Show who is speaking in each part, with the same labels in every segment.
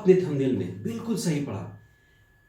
Speaker 1: आपने थंबनेल में बिल्कुल सही पढ़ा।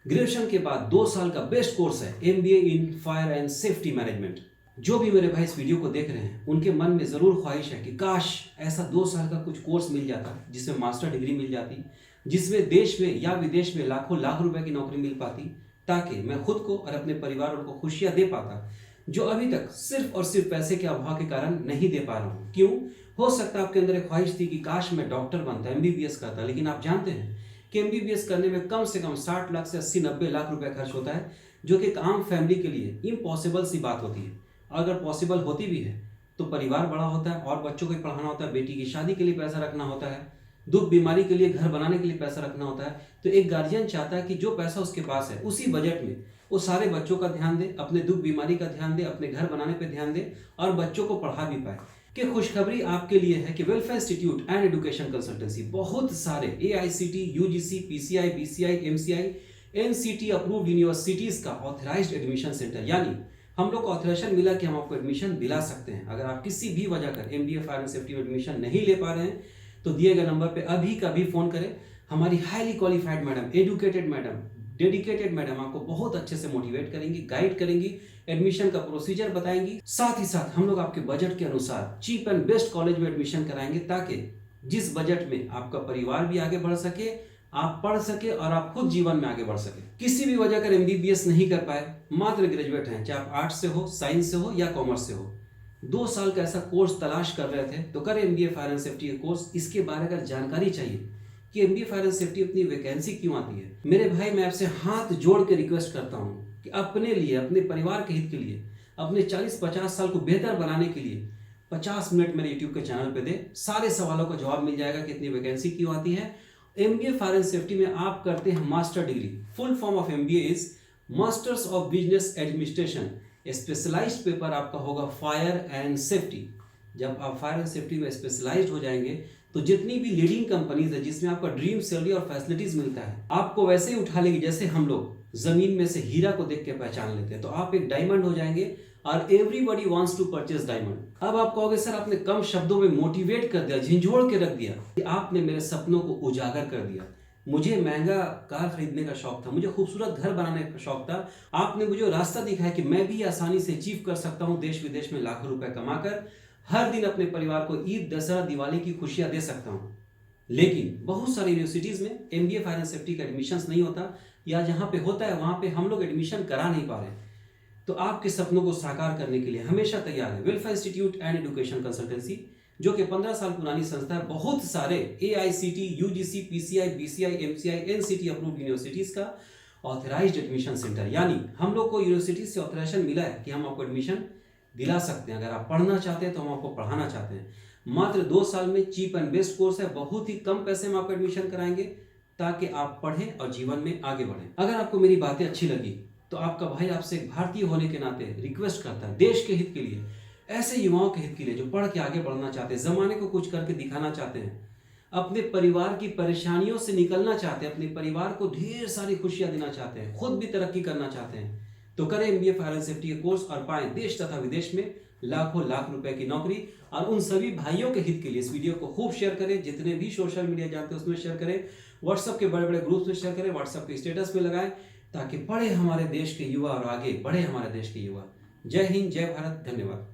Speaker 1: ग्रेजुएशन के बाद 2 साल का बेस्ट कोर्स है MBA in fire and safety management. जो भी मेरे भाई इस वीडियो को देख रहे हैं उनके मन में ज़रूर ख्वाहिश है कि काश ऐसा 2 साल का कुछ कोर्स मिल जाता जिसमें मास्टर डिग्री मिल जाती, जिसमें देश में या विदेश में लाखों लाख रुपए की नौकरी मिल पाती, ताकि मैं खुद को और अपने परिवार को खुशियां दे पाता जो अभी तक सिर्फ और सिर्फ पैसे के अभाव के कारण नहीं दे पा रहा हूँ। क्यों? हो सकता है आपके अंदर एक ख्वाहिश थी कि काश मैं डॉक्टर बनता, एमबीबीएस करता, लेकिन आप जानते हैं कि एमबीबीएस करने में कम से कम 60 लाख से 80-90 लाख रुपए खर्च होता है, जो कि एक आम फैमिली के लिए इम्पॉसिबल सी बात होती है। अगर पॉसिबल होती भी है तो परिवार बड़ा होता है और बच्चों को पढ़ाना होता है, बेटी की शादी के लिए पैसा रखना होता है, दुख बीमारी के लिए, घर बनाने के लिए पैसा रखना होता है। तो एक गार्जियन चाहता है कि जो पैसा उसके पास है उसी बजट में वो सारे बच्चों का ध्यान दे, अपने दुख बीमारी का ध्यान दे, अपने घर बनाने पे ध्यान दे और बच्चों को पढ़ा भी पाए। कि खुशखबरी आपके लिए है कि welfare institute and education consultancy बहुत सारे AICT, UGC, PCI, BCI, MCI, NCT approved universities का ऑथराइज्ड एडमिशन सेंटर, यानी हम लोग को ऑथराइजेशन मिला कि हम आपको एडमिशन दिला सकते हैं। अगर आप किसी भी वजह कर एमबीए फायर एंड सेफ्टी में एडमिशन नहीं ले पा रहे हैं तो दिए गए नंबर पे अभी कभी फोन करें। हमारी highly qualified madam, educated madam, dedicated madam आपको बहुत अच्छे से मोटिवेट करेंगी, गाइड करेंगी, एडमिशन का प्रोसीजर बताएंगी। साथ ही साथ हम लोग आपके बजट के अनुसार चीप एंड बेस्ट कॉलेज में एडमिशन कराएंगे, ताकि जिस बजट में आपका परिवार भी आगे बढ़ सके, आप पढ़ सके और आप खुद जीवन में आगे बढ़ सके। किसी भी वजह कर एमबीबीएस नहीं कर पाए, मात्र ग्रेजुएट हैं, चाहे आप आर्ट्स से हो, साइंस से हो या कॉमर्स से हो, 2 साल का ऐसा कोर्स तलाश कर रहे थे तो करें MBA fire and safety course. इसके बारे में अगर जानकारी चाहिए कि एमबीए फायर एंड सेफ्टी अपनी वैकेंसी क्यों आती है, मेरे भाई मैं आपसे हाथ जोड़ के रिक्वेस्ट करता हूं कि अपने लिए, अपने परिवार के हित के लिए, अपने 40-50 साल को बेहतर बनाने के लिए 50 मिनट मेरे यूट्यूब के चैनल पे दे। सारे सवालों का जवाब मिल जाएगा कि इतनी वैकेंसी क्यों आती है। एमबीए फायर एंड सेफ्टी में आप करते हैं master degree. Full form of MBA is masters of business administration. Specialised paper आपका होगा फायर एंड सेफ्टी। जब आप फायर एंड सेफ्टी में स्पेशलाइज्ड हो जाएंगे तो जितनी भी लीडिंग कंपनीज है जिसमें आपका ड्रीम सैलरी और फैसिलिटीज मिलता है, आपको वैसे ही उठा लेगी जैसे हम लोग जमीन में से हीरा को देख के पहचान लेते हैं। तो आप एक डायमंड हो जाएंगे और everybody wants to purchase diamond. अब आप कहोगे सर आपने कम शब्दों में मोटिवेट कर दिया, झिंझोड़ के रख दिया, कि आपने मेरे सपनों को उजागर कर दिया। मुझे महंगा कार खरीदने का शौक था, मुझे खूबसूरत घर बनाने का शौक था, आपने मुझे रास्ता दिखाया कि मैं भी आसानी से अचीव कर सकता हूं, देश विदेश में लाखों रुपए कमाकर हर दिन अपने परिवार को ईद, दशहरा, दिवाली की खुशियां दे सकता हूं। लेकिन बहुत सारी यूनिवर्सिटीज में एमबीए फायर एंड सेफ्टी का एडमिशन नहीं होता, या जहां पे होता है वहां पे हम लोग एडमिशन करा नहीं पा रहे। तो आपके सपनों को साकार करने के लिए हमेशा तैयार है welfare institute and education consultancy, जो कि 15 साल पुरानी संस्था है। बहुत सारे AICT, UGC, PCI, BCI, MCI, NCT approved universities का ऑथराइज्ड एडमिशन सेंटर, यानी हम लोग को यूनिवर्सिटी से ऑथराइजेशन मिला है कि हम आपको एडमिशन दिला सकते हैं। अगर आप पढ़ना चाहते हैं तो हम आपको पढ़ाना चाहते हैं। मात्र 2 साल में चीप एंड बेस्ट कोर्स है, बहुत ही कम पैसे में आपको एडमिशन कराएंगे ताकि आप पढ़ें और जीवन में आगे बढ़ें। अगर आपको मेरी बातें अच्छी लगी तो आपका भाई आपसे एक भारतीय होने के नाते रिक्वेस्ट करता है, देश के हित के लिए, ऐसे युवाओं के हित के लिए जो पढ़ के आगे बढ़ना चाहते हैं, जमाने को कुछ करके दिखाना चाहते हैं, अपने परिवार की परेशानियों से निकलना चाहते हैं, अपने परिवार को ढेर सारी खुशियां देना चाहते हैं, खुद भी तरक्की करना चाहते हैं, तो करें एमबीए फायर एंड सेफ्टी के कोर्स और पाएं देश तथा विदेश में लाखों लाख रुपए की नौकरी। और उन सभी भाइयों के हित के लिए इस वीडियो को खूब शेयर करें, जितने भी सोशल मीडिया जानते हैं उसमें शेयर करें, व्हाट्सएप के बड़े बड़े ग्रुप्स में शेयर करें, व्हाट्सएप के स्टेटस में लगाएं, ताकि पढ़े हमारे देश के युवा और आगे बढ़े हमारे देश के युवा। जय हिंद, जय भारत, धन्यवाद।